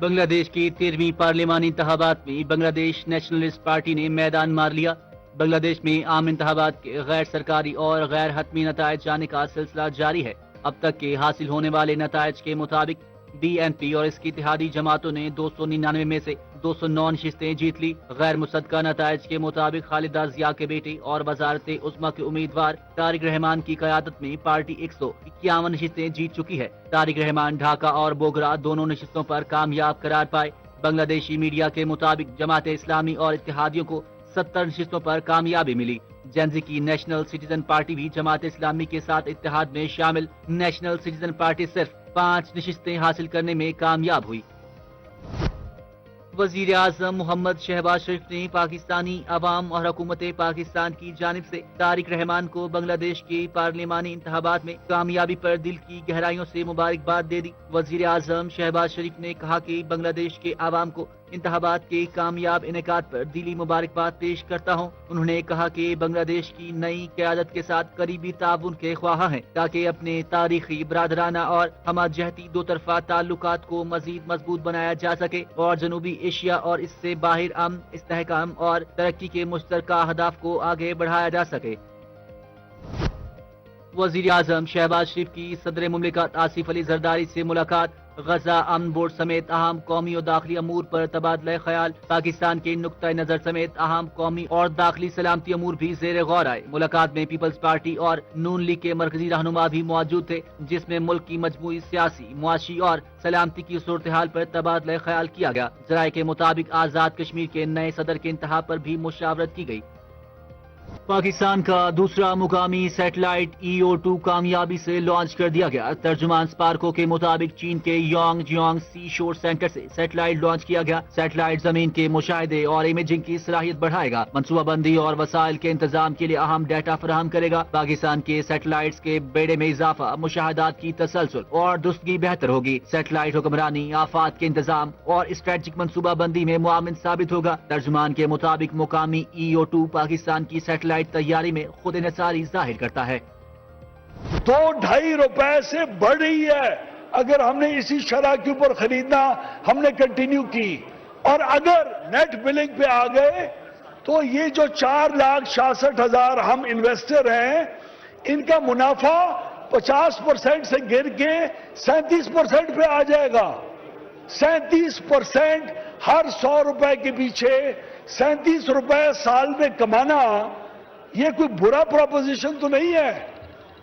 بنگلہ دیش کی 13ویں پارلیمانی انتخابات میں بنگلہ دیش نیشنلسٹ پارٹی نے میدان مار لیا۔ بنگلہ دیش میں عام انتخابات کے غیر سرکاری اور غیر حتمی نتائج جانے کا سلسلہ جاری ہے۔ اب تک کے حاصل ہونے والے نتائج کے مطابق بی این پی اور اس کی اتحادی جماعتوں نے 299 میں سے 209 نشستیں جیت لی۔ غیر مصدقہ نتائج کے مطابق خالدہ ضیاء کے بیٹے اور وزارت عظمیٰ کے امیدوار طارق رحمان کی قیادت میں پارٹی 151 نشستیں جیت چکی ہے۔ طارق رحمان ڈھاکہ اور بوگرا دونوں نشستوں پر کامیاب قرار پائے۔ بنگلہ دیشی میڈیا کے مطابق جماعت اسلامی اور اتحادیوں کو 70 نشستوں پر کامیابی ملی۔ جنزی کی نیشنل سٹیزن پارٹی بھی جماعت اسلامی کے ساتھ اتحاد میں شامل۔ نیشنل سٹیزن پارٹی صرف 5 نشستیں حاصل کرنے میں کامیاب ہوئی۔ وزیر اعظم محمد شہباز شریف نے پاکستانی عوام اور حکومت پاکستان کی جانب سے طارق رحمان کو بنگلہ دیش کے پارلیمانی انتخابات میں کامیابی پر دل کی گہرائیوں سے مبارکباد دے دی۔ وزیر اعظم شہباز شریف نے کہا کہ بنگلہ دیش کے عوام کو انتخابات کے کامیاب انعقاد پر دلی مبارکباد پیش کرتا ہوں۔ انہوں نے کہا کہ بنگلہ دیش کی نئی قیادت کے ساتھ قریبی تعاون کے خواہاں ہیں تاکہ اپنے تاریخی، برادرانہ اور ہمہ جہتی دو طرفہ تعلقات کو مزید مضبوط بنایا جا سکے اور جنوبی ایشیا اور اس سے باہر امن، استحکام اور ترقی کے مشترکہ اہداف کو آگے بڑھایا جا سکے۔ وزیر اعظم شہباز شریف کی صدر مملکت آصف علی زرداری سے ملاقات، غزہ امن بورڈ سمیت اہم قومی اور داخلی امور پر تبادلہ خیال، پاکستان کے نقطۂ نظر سمیت اہم قومی اور داخلی سلامتی امور بھی زیر غور آئے۔ ملاقات میں پیپلز پارٹی اور نون لیگ کے مرکزی رہنما بھی موجود تھے، جس میں ملک کی مجموعی سیاسی، معاشی اور سلامتی کی صورتحال پر تبادلہ خیال کیا گیا۔ ذرائع کے مطابق آزاد کشمیر کے نئے صدر کے انتخاب پر بھی مشاورت کی گئی۔ پاکستان کا دوسرا مقامی سیٹلائٹ EO2 کامیابی سے لانچ کر دیا گیا۔ ترجمان سپارکو کے مطابق چین کے یانگ جیانگ سی شور سینٹر سے سیٹلائٹ لانچ کیا گیا۔ سیٹلائٹ زمین کے مشاہدے اور امیجنگ کی صلاحیت بڑھائے گا، منصوبہ بندی اور وسائل کے انتظام کے لیے اہم ڈیٹا فراہم کرے گا۔ پاکستان کے سیٹلائٹس کے بیڑے میں اضافہ، مشاہدات کی تسلسل اور درستگی بہتر ہوگی۔ سیٹلائٹ حکمرانی، آفات کے انتظام اور اسٹریٹجک منصوبہ بندی میں معاون ثابت ہوگا۔ ترجمان کے مطابق مقامی EO2 پاکستان کی سیٹلائٹ تیاری میں خود انحصاری ظاہر کرتا ہے۔ 2-2.5 روپے سے بڑھ رہی ہے۔ اگر ہم نے اسی شرح کے اوپر خریدنا ہم نے کنٹینیو کی اور اگر نیٹ بلنگ پہ آ گئے تو یہ جو 4,66,000 ہم انویسٹر ہیں ان کا منافع 50% سے گر کے 37% پہ آ جائے گا۔ 37% ہر 100 روپے کے پیچھے 37 روپے سال میں کمانا یہ کوئی برا پروپوزیشن تو نہیں ہے۔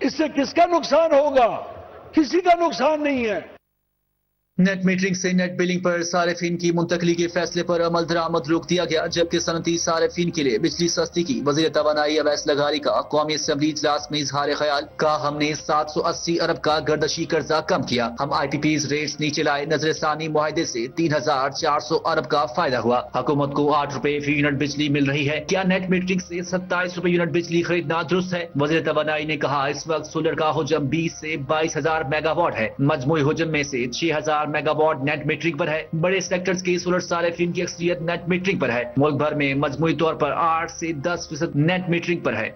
اس سے کس کا نقصان ہوگا؟ کسی کا نقصان نہیں ہے۔ نیٹ میٹرنگ سے نیٹ بلنگ پر صارفین کی منتقلی کے فیصلے پر عمل درآمد روک دیا گیا، جبکہ صنعتی صارفین کے لیے بجلی سستی کی۔ وزیر توانائی اویس لغاری کا قومی اسمبلی اجلاس میں اظہار خیال، کہا ہم نے 780 ارب کا گردشی قرضہ کم کیا، ہم IPPs ریٹس نیچے لائے، نظر ثانی معاہدے سے 3,400 ارب کا فائدہ ہوا، حکومت کو 8 روپے فی یونٹ بجلی مل رہی ہے، کیا نیٹ میٹرنگ سے 27 روپے یونٹ بجلی خریدنا درست ہے؟ وزیر توانائی نے کہا اس وقت سولر کا حجم 20 سے 22,000 میگا واٹ ہے، مجموعی حجم میں سے 6,000 میگا واٹ نیٹ میٹرنگ پر ہے۔ بڑے سیکٹرز کی سولر صارفین کی اکثریت نیٹ میٹرنگ پر ہے، ملک بھر میں مجموعی طور پر 8 سے 10% نیٹ میٹرنگ پر ہے۔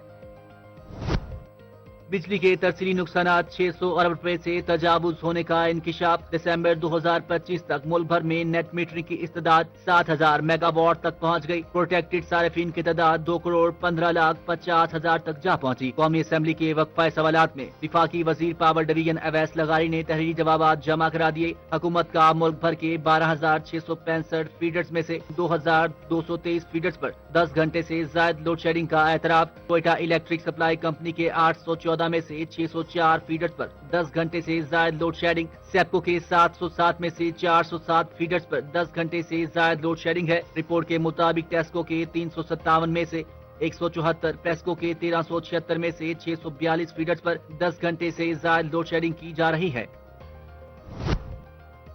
بجلی کے ترسیلی نقصانات 600 ارب روپے سے تجاوز ہونے کا انکشاف، دسمبر 2025 تک ملک بھر میں نیٹ میٹرنگ کی استعداد 7,000 میگا واٹ تک پہنچ گئی، پروٹیکٹڈ صارفین کی تعداد 2,15,50,000 تک جا پہنچی۔ قومی اسمبلی کے وقفہ سوالات میں وفاقی وزیر پاور ڈویژن اویس لغاری نے تحریری جوابات جمع کرا دیے۔ حکومت کا ملک بھر کے 12,665 فیڈرز میں سے 2,223 فیڈرز پر 10 گھنٹے سے زائد لوڈ شیڈنگ کا اعتراف، کوئٹہ الیکٹرک سپلائی کمپنی کے 814 میں سے 604 فیڈرز پر 10 گھنٹے سے زائد لوڈ شیڈنگ، سیپکو کے 707 میں سے 407 فیڈرز پر 10 گھنٹے سے زائد لوڈ شیڈنگ ہے۔ رپورٹ کے مطابق ٹیسکو کے 357 میں سے 174، پیسکو کے 1376 میں سے 642 فیڈرز پر 10 گھنٹے سے زائد لوڈ شیڈنگ کی جا رہی ہے۔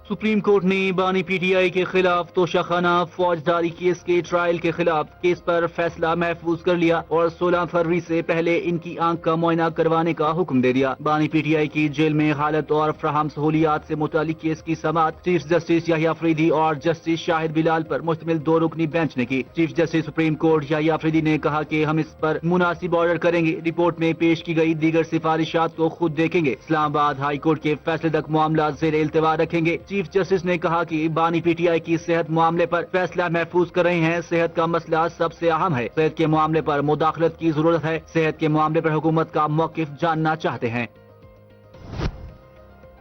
سپریم کورٹ نے بانی PTI کے خلاف توشہ فوجداری کیس کے ٹرائل کے خلاف کیس پر فیصلہ محفوظ کر لیا اور 16 فروری سے پہلے ان کی آنکھ کا معائنہ کروانے کا حکم دے دیا۔ بانی PTI کی جیل میں حالت اور فراہم سہولیات سے متعلق کیس کی سماعت چیف جسٹس یحییٰ فریدی اور جسٹس شاہد بلال پر مشتمل 2 رکنی بینچ نے کی۔ چیف جسٹس سپریم کورٹ یحییٰ فریدی نے کہا کہ ہم اس پر مناسب آرڈر کریں گے، رپورٹ میں پیش کی گئی دیگر سفارشات کو خود دیکھیں گے، اسلام آباد ہائی کورٹ کے فیصلے تک معاملہ زیر التوا رکھیں گے۔ چیف جسٹس نے کہا کہ بانی پی ٹی آئی کی صحت معاملے پر فیصلہ محفوظ کر رہے ہیں. صحت کا مسئلہ سب سے اہم ہے. صحت کے معاملے پر مداخلت کی ضرورت ہے. صحت کے معاملے پر حکومت کا موقف جاننا چاہتے ہیں.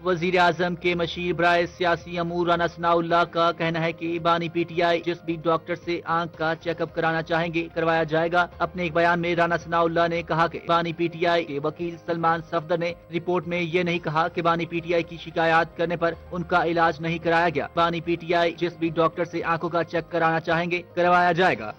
وزیر اعظم کے مشیر برائے سیاسی امور رانا ثناء اللہ کا کہنا ہے کہ بانی پی ٹی آئی جس بھی ڈاکٹر سے آنکھ کا چیک اپ کرانا چاہیں گے کروایا جائے گا. اپنے ایک بیان میں رانا ثناء اللہ نے کہا کہ بانی پی ٹی آئی کے وکیل سلمان صفدر نے رپورٹ میں یہ نہیں کہا کہ بانی پی ٹی آئی کی شکایات کرنے پر ان کا علاج نہیں کرایا گیا. بانی پی ٹی آئی جس بھی ڈاکٹر سے آنکھوں کا چیک کرانا چاہیں گے کروایا جائے گا.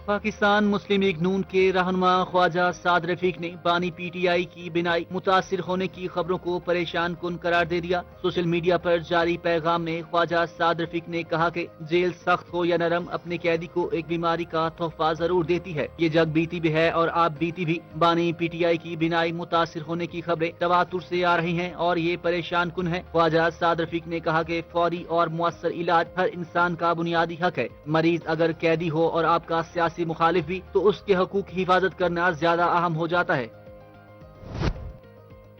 پاکستان مسلم لیگ نون کے رہنما خواجہ سعد رفیق نے بانی پی ٹی آئی کی بینائی متاثر ہونے کی خبروں کو پریشان کن قرار دے دیا. سوشل میڈیا پر جاری پیغام میں خواجہ سعد رفیق نے کہا کہ جیل سخت ہو یا نرم اپنے قیدی کو ایک بیماری کا تحفہ ضرور دیتی ہے. یہ جگ بیتی بھی ہے اور آپ بیتی بھی. بانی پی ٹی آئی کی بینائی متاثر ہونے کی خبریں تواتر سے آ رہی ہیں اور یہ پریشان کن ہے. خواجہ سعد رفیق نے کہا کہ فوری اور مؤثر علاج ہر انسان کا بنیادی حق ہے. مریض اگر قیدی ہو اور آپ کا سیاسی مخالف بھی تو اس کے حقوق کی حفاظت کرنا زیادہ اہم ہو جاتا ہے.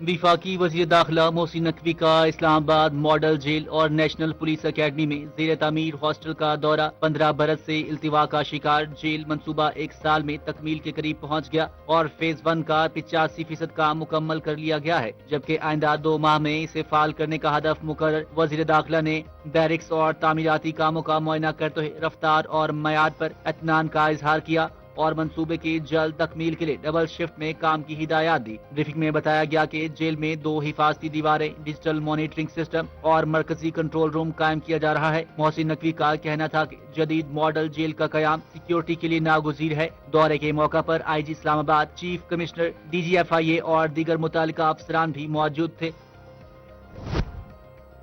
وفاقی وزیر داخلہ محسن نقوی کا اسلام آباد ماڈل جیل اور نیشنل پولیس اکیڈمی میں زیر تعمیر ہاسٹل کا دورہ. 15 برس سے التوا کا شکار جیل منصوبہ ایک سال میں تکمیل کے قریب پہنچ گیا اور فیز 1 کا 85% کام مکمل کر لیا گیا ہے جبکہ آئندہ 2 ماہ میں اسے فعال کرنے کا ہدف مقرر. وزیر داخلہ نے بیرکس اور تعمیراتی کاموں کا معائنہ کرتے ہوئے رفتار اور معیار پر اطمینان کا اظہار کیا اور منصوبے کی جلد تکمیل کے لیے ڈبل شفٹ میں کام کی ہدایات دی. بریفنگ میں بتایا گیا کہ جیل میں 2 حفاظتی دیواریں، ڈیجیٹل مانیٹرنگ سسٹم اور مرکزی کنٹرول روم قائم کیا جا رہا ہے. محسن نقوی کا کہنا تھا کہ جدید ماڈل جیل کا قیام سیکیورٹی کے لیے ناگزیر ہے. دورے کے موقع پر آئی G Islamabad, chief commissioner D G F I A اور دیگر متعلقہ افسران بھی موجود تھے.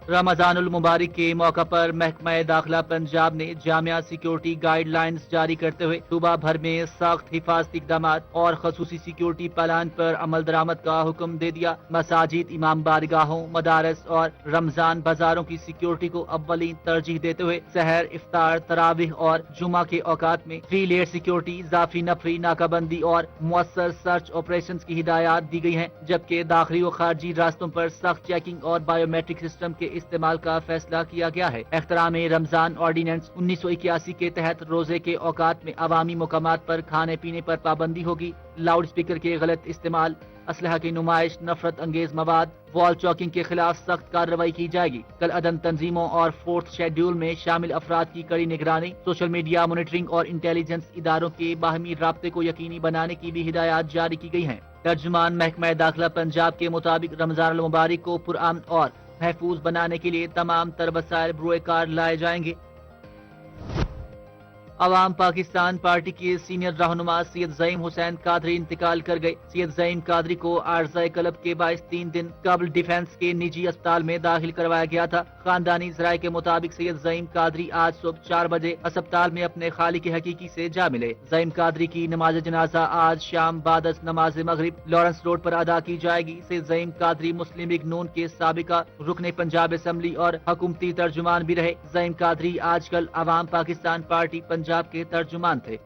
رمضان المبارک کے موقع پر محکمہ داخلہ پنجاب نے جامعہ سیکیورٹی گائیڈ لائنز جاری کرتے ہوئے صوبہ بھر میں سخت حفاظتی اقدامات اور خصوصی سیکیورٹی پلان پر عمل درآمد کا حکم دے دیا. مساجد، امام بارگاہوں، مدارس اور رمضان بازاروں کی سیکیورٹی کو اولین ترجیح دیتے ہوئے سحر، افطار، تراویح اور جمعہ کے اوقات میں 3 لیئر سیکیورٹی، اضافی نفری ناکہ بندی اور مؤثر سرچ آپریشنز کی ہدایات دی گئی ہیں جبکہ داخلی و خارجی راستوں پر سخت چیکنگ اور بایو میٹرک سسٹم کے استعمال کا فیصلہ کیا گیا ہے. احترام رمضان آرڈیننس 1981 کے تحت روزے کے اوقات میں عوامی مقامات پر کھانے پینے پر پابندی ہوگی. لاؤڈ اسپیکر کے غلط استعمال، اسلحہ کی نمائش، نفرت انگیز مواد، وال چاکنگ کے خلاف سخت کارروائی کی جائے گی. کل عدم تنظیموں اور 4تھ شیڈول میں شامل افراد کی کڑی نگرانی، سوشل میڈیا مانیٹرنگ اور انٹیلیجنس اداروں کے باہمی رابطے کو یقینی بنانے کی بھی ہدایات جاری کی گئی ہیں. ترجمان محکمہ داخلہ پنجاب کے مطابق رمضان المبارک کو پرامن اور محفوظ بنانے کے لیے تمام تر وسائل بروئے کار لائے جائیں گے. عوام پاکستان پارٹی کے سینئر رہنما سید زعیم حسین قادری انتقال کر گئے. سید زعیم قادری کو عارضۂ قلب کے باعث 3 دن کابل ڈیفنس کے نجی اسپتال میں داخل کروایا گیا تھا. خاندانی ذرائع کے مطابق سید زعیم قادری آج صبح 4 بجے اسپتال میں اپنے خالق حقیقی سے جا ملے. زعیم قادری کی نماز جنازہ آج شام بعد از نماز مغرب لارنس روڈ پر ادا کی جائے گی. سید زعیم قادری مسلم لیگ نون کے سابقہ رکن پنجاب اسمبلی اور حکومتی ترجمان بھی رہے. زعیم قادری آج کل عوام پاکستان پارٹی پنجاب کے ترجمان تھے.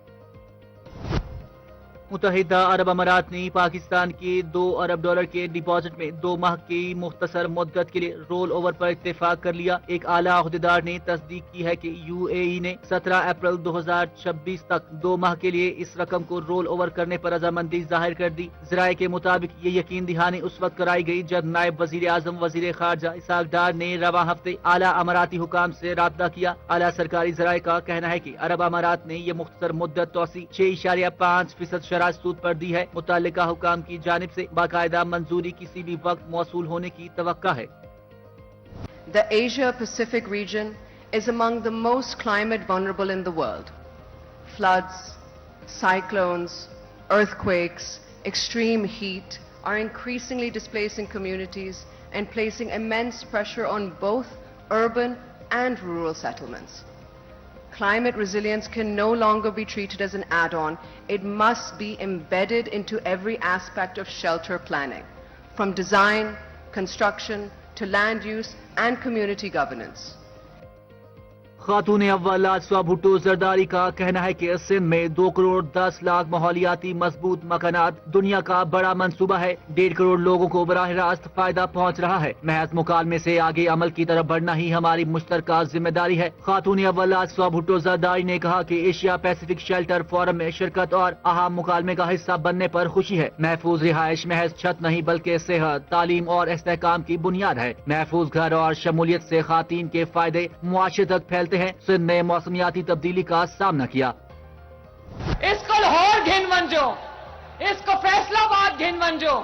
متحدہ عرب امارات نے پاکستان کے $2 ارب کے ڈپازٹ میں 2 ماہ کی مختصر مدت کے لیے رول اوور پر اتفاق کر لیا. ایک اعلیٰ عہدیدار نے تصدیق کی ہے کہ یو اے ای نے 17 اپریل 2026 تک 2 ماہ کے لیے اس رقم کو رول اوور کرنے پر رضامندی ظاہر کر دی. ذرائع کے مطابق یہ یقین دہانی اس وقت کرائی گئی جب نائب وزیر اعظم وزیر خارجہ اسحاق ڈار نے رواں ہفتے اعلیٰ اماراتی حکام سے رابطہ کیا. اعلیٰ سرکاری ذرائع کا کہنا ہے کہ عرب امارات نے یہ مختصر مدت توسیع 6.5% شرح سود پر دی ہے. متعلقہ حکام کی جانب سے باقاعدہ منظوری کسی بھی وقت موصول ہونے کی توقع ہے. The Asia-Pacific region is among the most climate vulnerable in the world. Floods, cyclones, earthquakes, extreme heat are increasingly displacing communities and placing immense pressure on both urban and rural settlements. Climate resilience can no longer be treated as an add-on. It must be embedded into every aspect of shelter planning, from design, construction, to land use and community governance. خاتون اول آصفہ بھٹو زرداری کا کہنا ہے کہ سندھ میں 2 کروڑ 10 لاکھ ماحولیاتی مضبوط مکانات دنیا کا بڑا منصوبہ ہے. 1.5 کروڑ لوگوں کو براہ راست فائدہ پہنچ رہا ہے. محض مکالمے سے آگے عمل کی طرف بڑھنا ہی ہماری مشترکہ ذمہ داری ہے. خاتون اول آصفہ بھٹو زرداری نے کہا کہ ایشیا پیسفک شیلٹر فورم میں شرکت اور اہم مکالمے کا حصہ بننے پر خوشی ہے. محفوظ رہائش محض چھت نہیں بلکہ صحت، تعلیم اور استحکام کی بنیاد ہے. محفوظ گھر اور شمولیت سے خواتین کے فائدے معاشرے تک پھیلتے ہیں. سندھ نے موسمیاتی تبدیلی کا سامنا کیا. اس کو لاہور گھن ونجو، اس کو فیصلہ آباد گھن ونجو.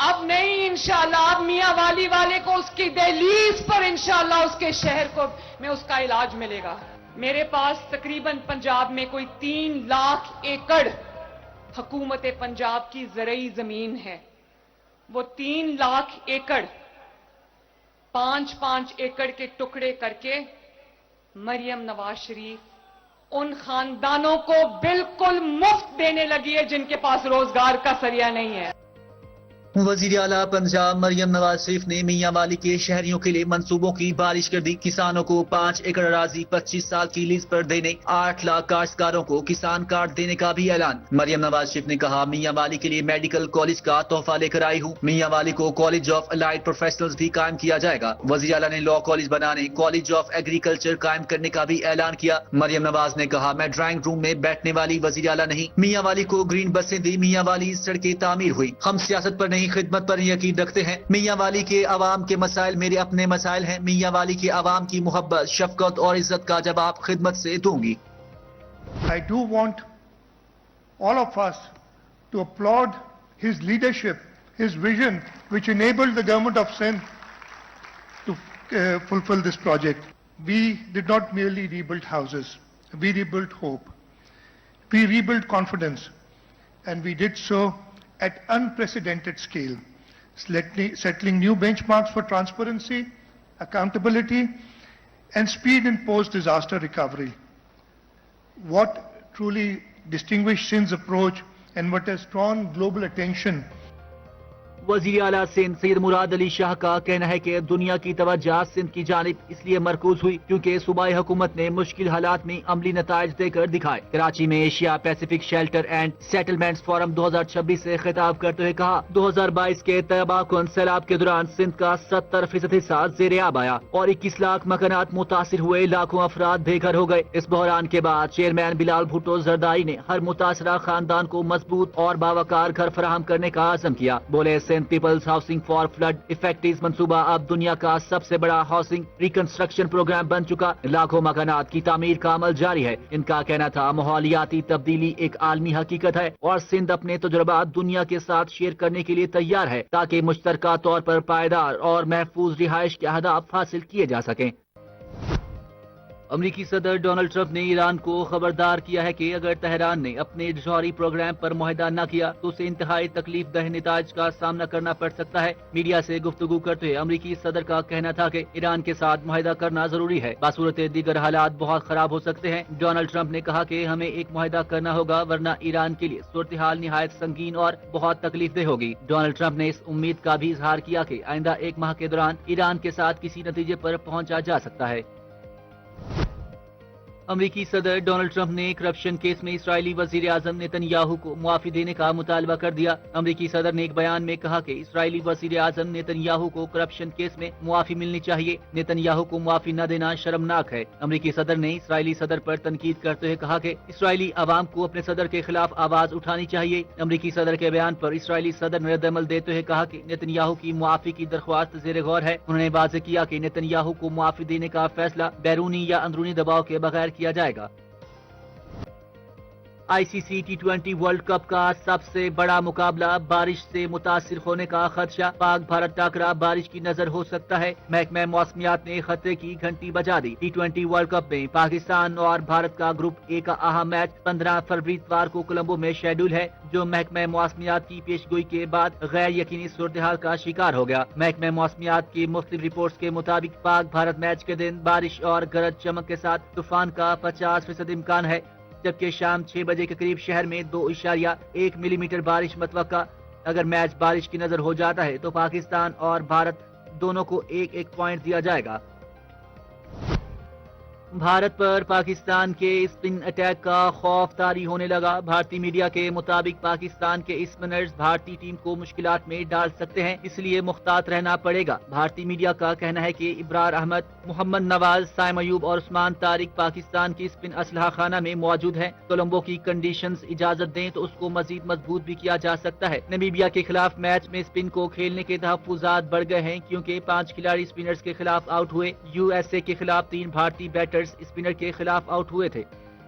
اب نہیں انشاءاللہ، اب میاں والی والے کو اس کی دہلیز پر انشاءاللہ اس کے شہر کو میں اس کا علاج ملے گا. میرے پاس تقریباً پنجاب میں کوئی 3 لاکھ ایکڑ حکومت پنجاب کی زرعی زمین ہے. وہ 3 لاکھ ایکڑ 5-5 ایکڑ کے ٹکڑے کر کے مریم نواز شریف ان خاندانوں کو بالکل مفت دینے لگی ہے جن کے پاس روزگار کا ذریعہ نہیں ہے. وزیر اعلیٰ پنجاب مریم نواز شریف نے میاں والی کے شہریوں کے لیے منصوبوں کی بارش کر دی. کسانوں کو 5 ایکڑ اراضی 25 سال کی لیز پر دینے، 8 لاکھ کاشتکاروں کو کسان کارڈ دینے کا بھی اعلان. مریم نواز شریف نے کہا، میاں والی کے لیے میڈیکل کالج کا تحفہ لے کر آئی ہوں. میاں والی کو کالج آف الائڈ پروفیشنلز بھی قائم کیا جائے گا. وزیر اعلیٰ نے لاء کالج بنانے، کالج آف ایگریکلچر قائم کرنے کا بھی اعلان کیا. مریم نواز نے کہا، میں ڈرائنگ روم میں بیٹھنے والی وزیر اعلیٰ نہیں. میاں والی کو گرین بسیں دی، میاں والی سڑکیں تعمیر ہوئی. ہم سیاست پر نہیں خدمت پر یقین رکھتے ہیں. میاں والی کے عوام کے مسائل میرے اپنے مسائل ہیں. میاں والی کے عوام کی محبت، شفقت اور عزت کا جواب خدمت سے دوں گی. I do want all of us to applaud his leadership, his vision, which enabled the government of Sindh to fulfill this project. We did not merely rebuild houses, we rebuilt hope. We rebuilt confidence, and we did so at unprecedented scale, settling new benchmarks for transparency, accountability, and speed in post-disaster recovery. What truly distinguished Sindh's approach and what has drawn global attention وزیر اعلیٰ سندھ سید مراد علی شاہ کا کہنا ہے کہ دنیا کی توجہ سندھ کی جانب اس لیے مرکوز ہوئی کیونکہ صوبائی حکومت نے مشکل حالات میں عملی نتائج دے کر دکھائے. کراچی میں Asia Pacific shelter and settlements forum 2026 سے خطاب کرتے ہوئے کہا، 2022 کے تباہ کن سیلاب کے دوران سندھ کا 70% حصہ زیر آب آیا اور 21 لاکھ مکانات متاثر ہوئے، لاکھوں افراد بے گھر ہو گئے. اس بحران کے بعد چیئرمین بلال بھٹو زرداری نے ہر متاثرہ خاندان کو مضبوط اور باوقار گھر فراہم کرنے کا عزم کیا. بولے، peoples housing for flood affectees منصوبہ اب دنیا کا سب سے بڑا ہاؤسنگ ریکنسٹرکشن پروگرام بن چکا. لاکھوں مکانات کی تعمیر کا عمل جاری ہے. ان کا کہنا تھا، ماحولیاتی تبدیلی ایک عالمی حقیقت ہے اور سندھ اپنے تجربات دنیا کے ساتھ شیئر کرنے کے لیے تیار ہے تاکہ مشترکہ طور پر پائیدار اور محفوظ رہائش کے اہداف حاصل کیے جا سکیں. امریکی صدر ڈونلڈ ٹرمپ نے ایران کو خبردار کیا ہے کہ اگر تہران نے اپنے جوہری پروگرام پر معاہدہ نہ کیا تو اسے انتہائی تکلیف دہ نتائج کا سامنا کرنا پڑ سکتا ہے. میڈیا سے گفتگو کرتے ہوئے امریکی صدر کا کہنا تھا کہ ایران کے ساتھ معاہدہ کرنا ضروری ہے، بصورت دیگر حالات بہت خراب ہو سکتے ہیں. ڈونلڈ ٹرمپ نے کہا کہ ہمیں ایک معاہدہ کرنا ہوگا ورنہ ایران کے لیے صورتحال نہایت سنگین اور بہت تکلیف دہ ہوگی. ڈونلڈ ٹرمپ نے اس امید کا بھی اظہار کیا کہ آئندہ 1 ماہ کے دوران ایران کے ساتھ کسی نتیجے پر پہنچا جا سکتا ہے. امریکی صدر ڈونلڈ ٹرمپ نے کرپشن کیس میں اسرائیلی وزیر اعظم نیتن یاہو کو معافی دینے کا مطالبہ کر دیا. امریکی صدر نے ایک بیان میں کہا کہ اسرائیلی وزیر اعظم نیتن یاہو کو کرپشن کیس میں معافی ملنی چاہیے. نیتن یاہو کو معافی نہ دینا شرمناک ہے. امریکی صدر نے اسرائیلی صدر پر تنقید کرتے ہوئے کہا کہ اسرائیلی عوام کو اپنے صدر کے خلاف آواز اٹھانی چاہیے. امریکی صدر کے بیان پر اسرائیلی صدر نے رد عمل دیتے ہوئے کہا کہ نیتن یاہو کی معافی کی درخواست زیر غور ہے. انہوں نے واضح کیا کہ نیتن یاہو کو معافی دینے کا فیصلہ بیرونی یا اندرونی دباؤ کے بغیر کیا جائے گا. ICC T20 ورلڈ کپ کا سب سے بڑا مقابلہ بارش سے متاثر ہونے کا خدشہ. پاک بھارت ٹاکرا بارش کی نظر ہو سکتا ہے. محکمہ موسمیات نے خطرے کی گھنٹی بجا دی. T20 ورلڈ کپ میں پاکستان اور بھارت کا گروپ اے کا اہم میچ 15 فروری اتوار کو کولمبو میں شیڈول ہے، جو محکمہ موسمیات کی پیشگوئی کے بعد غیر یقینی صورتحال کا شکار ہو گیا. محکمہ موسمیات کی مختلف رپورٹس کے مطابق پاک بھارت میچ کے دن بارش اور گرج چمک کے ساتھ طوفان کا 50% امکان ہے، جبکہ شام 6 بجے کے قریب شہر میں 2.1 ملی میٹر بارش متوقع. اگر میچ بارش کی نظر ہو جاتا ہے تو پاکستان اور بھارت دونوں کو 1-1 پوائنٹ دیا جائے گا. بھارت پر پاکستان کے اسپن اٹیک کا خوف طاری ہونے لگا۔ بھارتی میڈیا کے مطابق پاکستان کے اسپنرز بھارتی ٹیم کو مشکلات میں ڈال سکتے ہیں، اس لیے محتاط رہنا پڑے گا۔ بھارتی میڈیا کا کہنا ہے کہ ابرار احمد، محمد نواز، سائم ایوب اور عثمان طارق پاکستان کی اسپن اسلحہ خانہ میں موجود ہیں۔ کولمبو کی کنڈیشنز اجازت دیں تو اس کو مزید مضبوط بھی کیا جا سکتا ہے۔ نمیبیا کے خلاف میچ میں اسپن کو کھیلنے کے تحفظات بڑھ گئے ہیں کیونکہ 5 کھلاڑی اسپنرز کے خلاف آؤٹ ہوئے۔ USA کے خلاف 3 بھارتی بیٹرز اسپنر کے خلاف آؤٹ ہوئے تھے۔